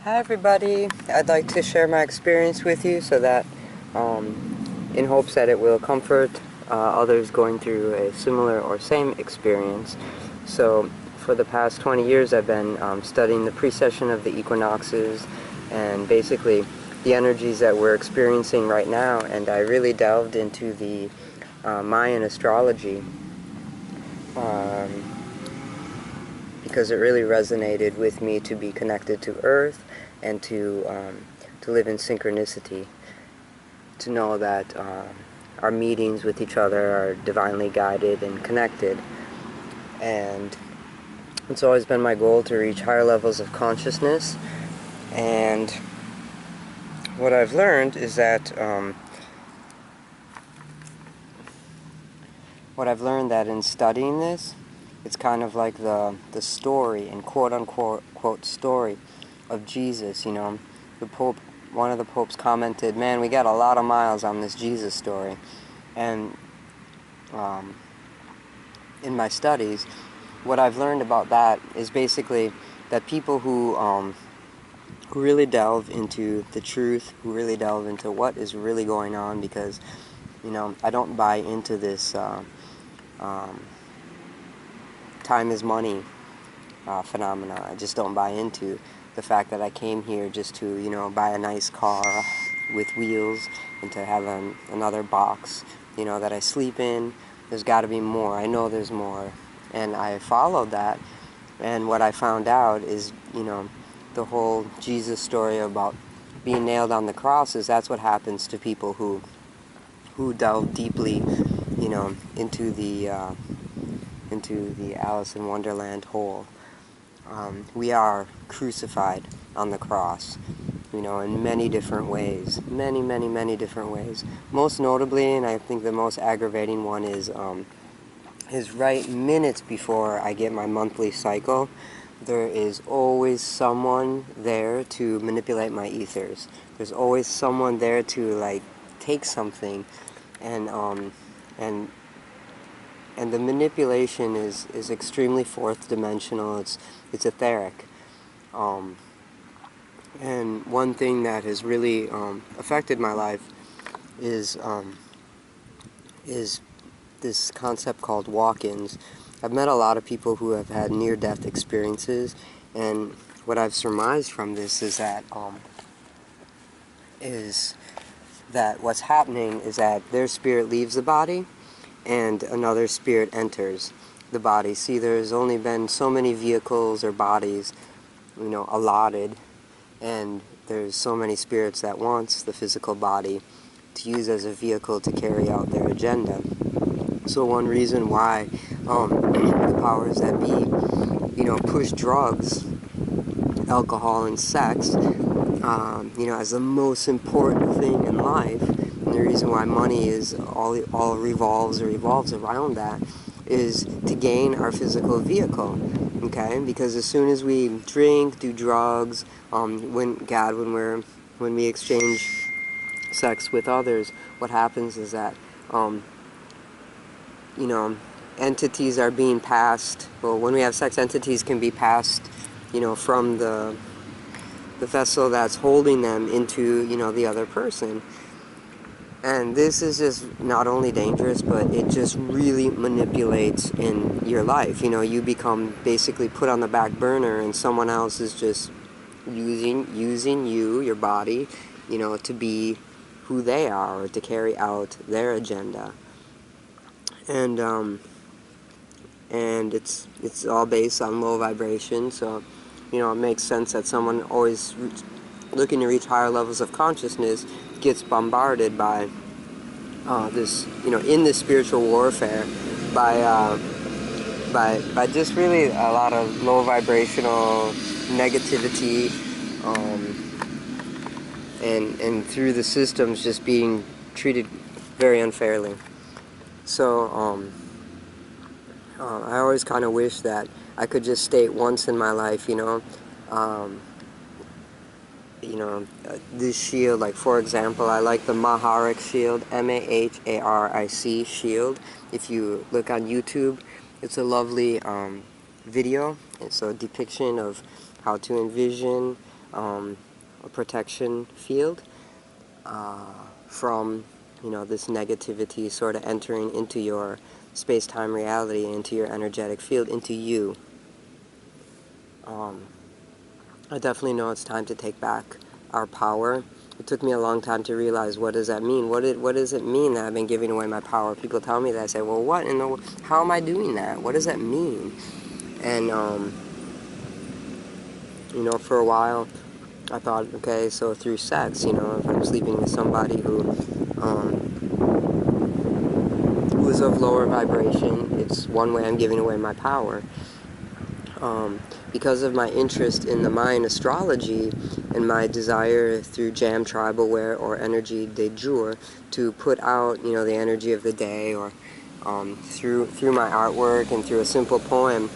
Hi everybody, I'd like to share my experience with you so that in hopes that it will comfort others going through a similar or same experience. So for the past 20 years I've been studying the precession of the equinoxes and basically the energies that we're experiencing right now, and I really delved into the Mayan astrology because it really resonated with me to be connected to Earth and to live in synchronicity, to know that our meetings with each other are divinely guided and connected. And it's always been my goal to reach higher levels of consciousness, and what I've learned is that in studying this, it's kind of like the story, and quote story of Jesus. You know, the Pope, one of the popes commented, "Man, we got a lot of miles on this Jesus story." And in my studies, what I've learned about that is basically that people who really delve into the truth, who really delve into what is really going on, because, you know, I don't buy into this time is money phenomena. I just don't buy into the fact that I came here just to, you know, buy a nice car with wheels and to have another box, you know, that I sleep in. There's got to be more. I know there's more. And I followed that, and what I found out is, you know, the whole Jesus story about being nailed on the cross is that's what happens to people who delve deeply, you know, into the Alice in Wonderland hole. We are crucified on the cross, you know, in many different ways, many different ways. Most notably, and I think the most aggravating one is right minutes before I get my monthly cycle, there is always someone there to manipulate my ethers. There's always someone there to, like, take something, and the manipulation is extremely fourth dimensional. It's etheric. And one thing that has really affected my life is this concept called walk-ins. I've met a lot of people who have had near-death experiences, and what I've surmised from this is that what's happening is that their spirit leaves the body and another spirit enters the body. See, there's only been so many vehicles or bodies, you know, allotted, and there's so many spirits that wants the physical body to use as a vehicle to carry out their agenda. So one reason why the powers that be, you know, push drugs, alcohol, and sex, you know, as the most important thing in life, and the reason why money is all revolves around that, is to gain our physical vehicle. Okay, because as soon as we drink, do drugs, when we exchange sex with others, what happens is that you know, entities are being passed. Well, when we have sex, entities can be passed, you know, from the vessel that's holding them into, you know, the other person. And this is just not only dangerous, but it just really manipulates in your life. You know, you become basically put on the back burner, and someone else is just using you, your body, you know, to be who they are, or to carry out their agenda. And it's all based on low vibration, so, you know, it makes sense that someone always looking to reach higher levels of consciousness gets bombarded by this, you know, in this spiritual warfare, by just really a lot of low vibrational negativity, and through the systems just being treated very unfairly. So I always kind of wish that I could just state once in my life, you know, this shield. Like, for example, I like the Maharic shield, Maharic shield. If you look on YouTube, it's a lovely video. It's a depiction of how to envision a protection field from, you know, this negativity sort of entering into your space-time reality, into your energetic field, into you. I definitely know it's time to take back our power. It took me a long time to realize, what does that mean? What does it mean that I've been giving away my power? People tell me that. I say, well, what in the, how am I doing that? What does that mean? And you know, for a while I thought, okay, so through sex, you know, if I'm sleeping with somebody who is of lower vibration, it's one way I'm giving away my power. Because of my interest in the Mayan astrology and my desire through Jam Tribalware or Energy de Jour to put out, you know, the energy of the day, or through my artwork and through a simple poem.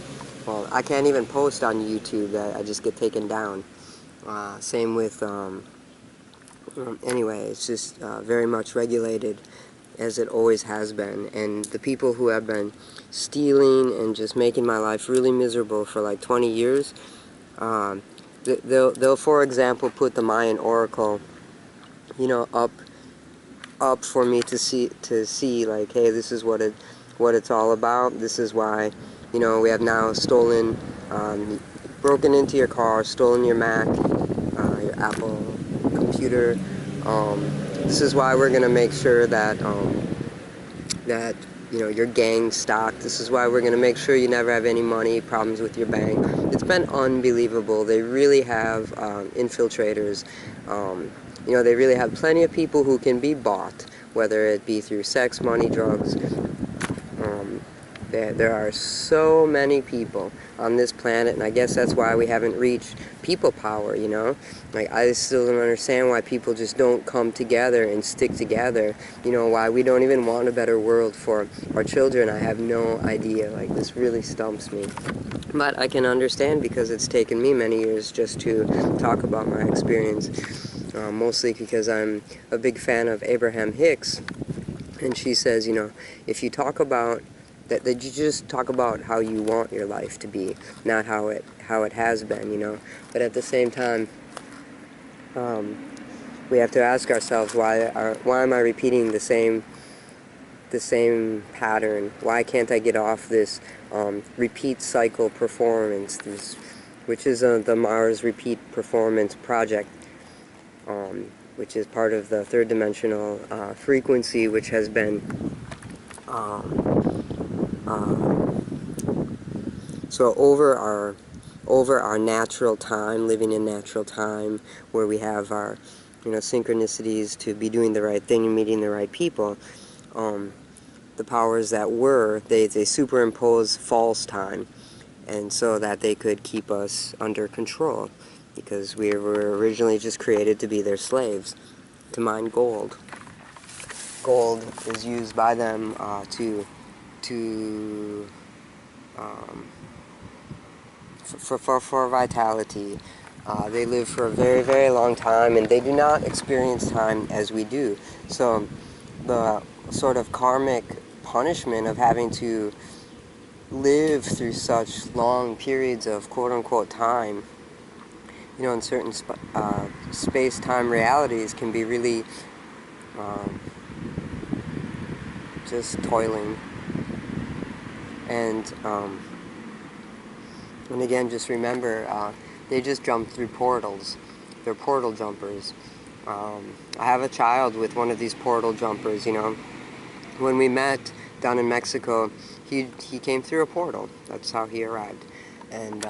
Well, I can't even post on YouTube. I just get taken down. Same with, anyway, it's just very much regulated, as it always has been. And the people who have been stealing and just making my life really miserable for like 20 years, they'll for example put the Mayan oracle, you know, up for me to see like, hey, this is what it's all about. This is why, you know, we have now stolen, broken into your car, stolen your Mac, your Apple computer. This is why we're gonna make sure that that, you know, your gang stocked. This is why we're gonna make sure you never have any money problems with your bank. It's been unbelievable. They really have infiltrators. You know, they really have plenty of people who can be bought, whether it be through sex, money, drugs. There are so many people on this planet, and I guess that's why we haven't reached people power, you know? Like, I still don't understand why people just don't come together and stick together, you know, why we don't even want a better world for our children. I have no idea. Like, this really stumps me. But I can understand, because it's taken me many years just to talk about my experience, mostly because I'm a big fan of Abraham Hicks, and she says, you know, if you talk about that you just talk about how you want your life to be, not how it has been, you know. But at the same time, we have to ask ourselves, why am I repeating the same pattern? Why can't I get off this repeat cycle performance, which is the Mars Repeat Performance Project, which is part of the third dimensional frequency, which has been so over our natural time, living in natural time, where we have our, you know, synchronicities to be doing the right thing and meeting the right people, the powers that were, they superimpose false time, and so that they could keep us under control, because we were originally just created to be their slaves, to mine gold. Gold is used by them for vitality. They live for a very, very long time, and they do not experience time as we do. So the sort of karmic punishment of having to live through such long periods of quote-unquote time, you know, in certain space-time realities, can be really just toiling. And again, just remember, they just jump through portals. They're portal jumpers. I have a child with one of these portal jumpers, you know. When we met down in Mexico, he came through a portal. That's how he arrived. And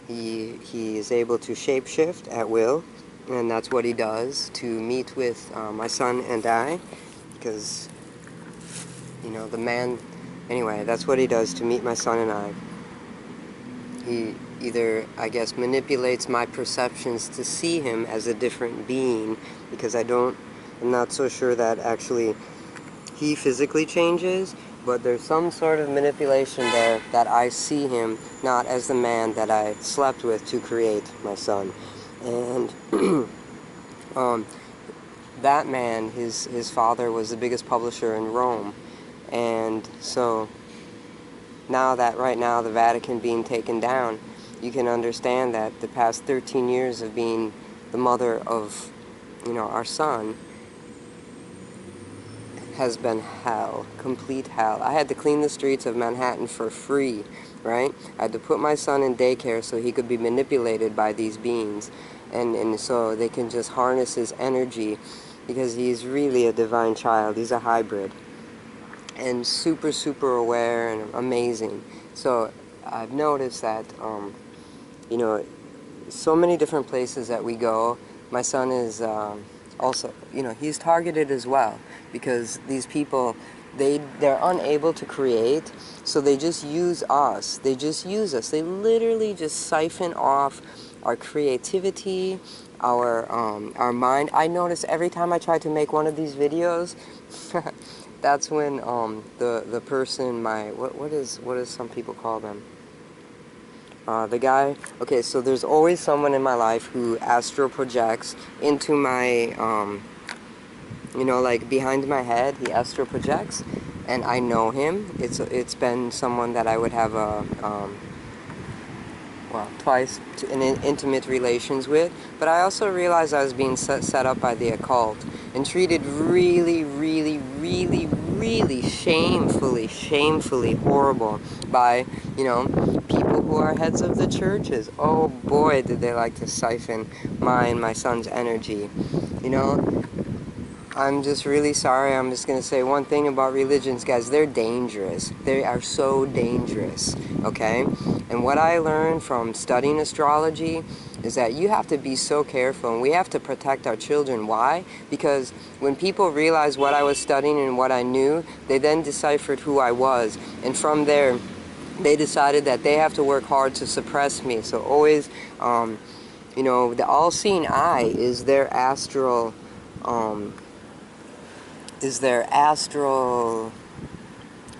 he is able to shapeshift at will, and that's what he does to meet with my son and I, because, you know, the man, anyway, that's what he does to meet my son and I. He either, I guess, manipulates my perceptions to see him as a different being, because I'm not so sure that actually he physically changes, but there's some sort of manipulation there that I see him not as the man that I slept with to create my son. And that man, his father was the biggest publisher in Rome, and so right now the Vatican being taken down, you can understand that the past 13 years of being the mother of, our son has been hell, complete hell. I had to clean the streets of Manhattan for free, right? I had to put my son in daycare so he could be manipulated by these beings, and so they can just harness his energy, because he's really a divine child. He's a hybrid, and super, super aware and amazing. So I've noticed that, so many different places that we go, my son is also, he's targeted as well, because these people, they're unable to create, so they just use us. They just use us. They literally just siphon off our creativity, our mind. I notice every time I try to make one of these videos, that's when the person, what is some people call them? The guy, okay, so there's always someone in my life who astral projects into my, like behind my head, he astral projects, and I know him. It's been someone that I would have twice in intimate relations with, but I also realized I was being set up by the occult and treated really, really, really, really shamefully horrible by, people who are heads of the churches. Oh boy, did they like to siphon my son's energy. I'm just really sorry. I'm just going to say one thing about religions, guys. They're dangerous. They are so dangerous, okay? And what I learned from studying astrology is that you have to be so careful, and we have to protect our children. Why? Because when people realized what I was studying and what I knew, they then deciphered who I was. And from there, they decided that they have to work hard to suppress me. So always, the all-seeing eye is their astral...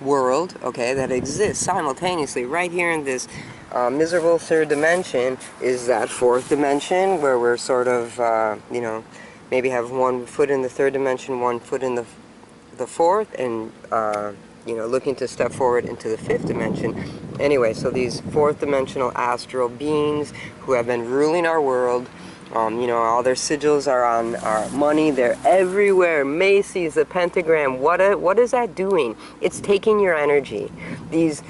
world, okay, that exists simultaneously right here in this miserable third dimension. Is that fourth dimension where we're sort of, maybe have one foot in the third dimension, one foot in the fourth, and, looking to step forward into the fifth dimension. Anyway, so these fourth dimensional astral beings who have been ruling our world, all their sigils are on our money. They're everywhere. Macy's, the pentagram. What is that doing? It's taking your energy. These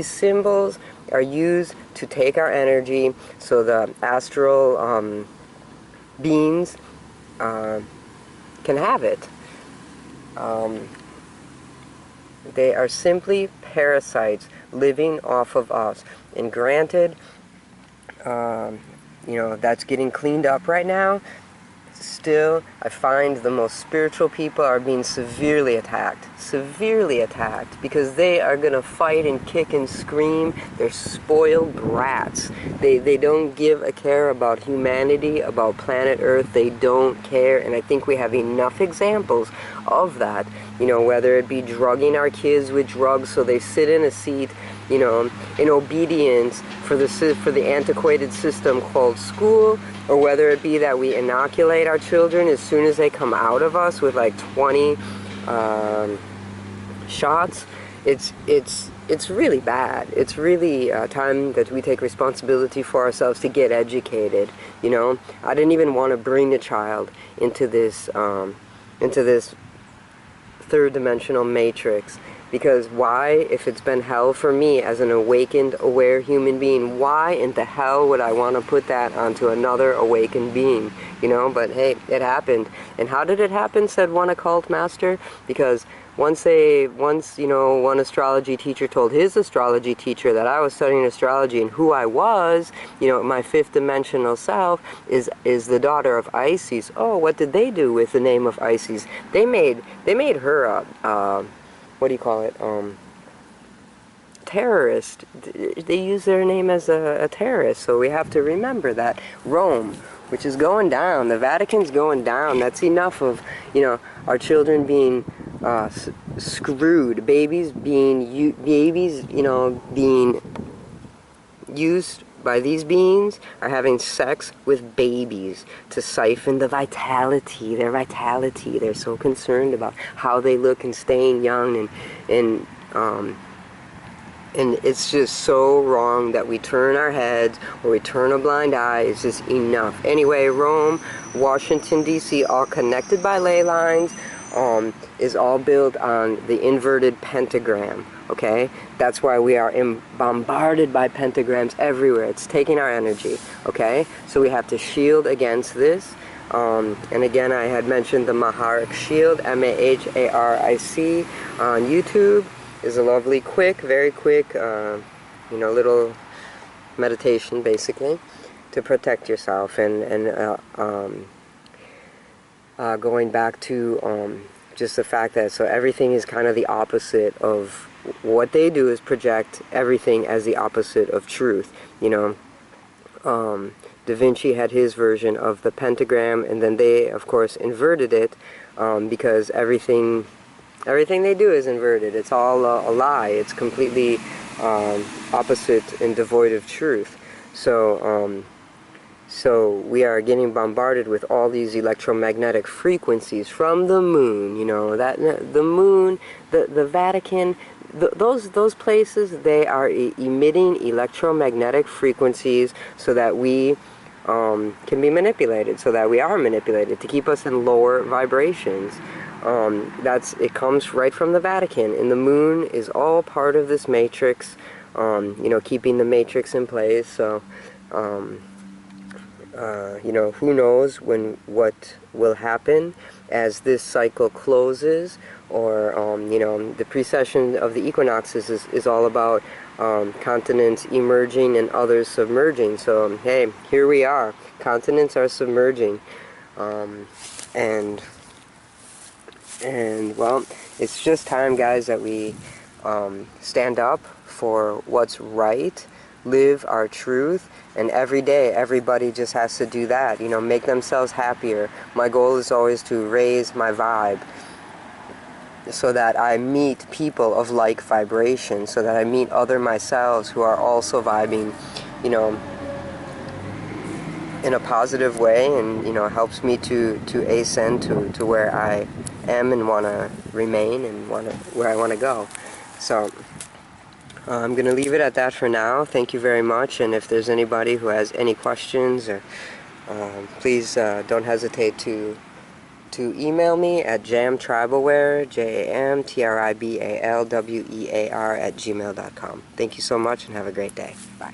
symbols are used to take our energy, so the astral beings can have it. They are simply parasites living off of us. And granted, that's getting cleaned up right now. Still, I find the most spiritual people are being severely attacked, because they are going to fight and kick and scream. They're spoiled brats. They don't give a care about humanity, about planet Earth. They don't care, and I think we have enough examples of that, whether it be drugging our kids with drugs so they sit in a seat, in obedience for the antiquated system called school, or whether it be that we inoculate our children as soon as they come out of us with like 20 shots. It's really bad. It's really time that we take responsibility for ourselves to get educated. I didn't even want to bring a child into this third dimensional matrix. Because why, if it's been hell for me as an awakened, aware human being, why in the hell would I want to put that onto another awakened being? But hey, it happened. And how did it happen, said one occult master? Because once one astrology teacher told his astrology teacher that I was studying astrology and who I was, my fifth dimensional self is the daughter of Isis. Oh, what did they do with the name of Isis? They made her a what do you call it? Terrorist. They use their name as a terrorist, so we have to remember that. Rome, which is going down, the Vatican's going down. That's enough of, our children being screwed, babies being used by these beings, are having sex with babies to siphon their vitality. They're so concerned about how they look and staying young and And it's just so wrong that we turn our heads or we turn a blind eye. It's just enough. Anyway, Rome, Washington, D.C., all connected by ley lines, is all built on the inverted pentagram, okay? That's why we are bombarded by pentagrams everywhere. It's taking our energy, okay? So we have to shield against this. And again, I had mentioned the Maharic Shield, M-A-H-A-R-I-C, on YouTube. Is a lovely, quick, very quick, little meditation, basically, to protect yourself. And going back to just the fact that, so everything is kind of the opposite of what they do, is project everything as the opposite of truth. Da Vinci had his version of the pentagram, and then they, of course, inverted it, because everything they do is inverted. It's all a lie. It's completely opposite and devoid of truth. So we are getting bombarded with all these electromagnetic frequencies from the moon. That the moon, the Vatican, those places, they are emitting electromagnetic frequencies so that we can be manipulated, so that we are manipulated to keep us in lower vibrations. It comes right from the Vatican, and the moon is all part of this matrix, keeping the matrix in place. So, who knows what will happen as this cycle closes, or, the precession of the equinoxes is all about continents emerging and others submerging. So, hey, here we are. Continents are submerging, and well, it's just time, guys, that we stand up for what's right, live our truth, and every day everybody just has to do that, make themselves happier. My goal is always to raise my vibe so that I meet people of like vibration, so that I meet other myself who are also vibing, in a positive way, and helps me to ascend to where I am and want to remain, and where I want to go. So I'm going to leave it at that for now. Thank you very much, and if there's anybody who has any questions, or please don't hesitate to email me at jamtribalware, JAMTRIBALWEAR @gmail.com. Thank you so much, and have a great day. Bye.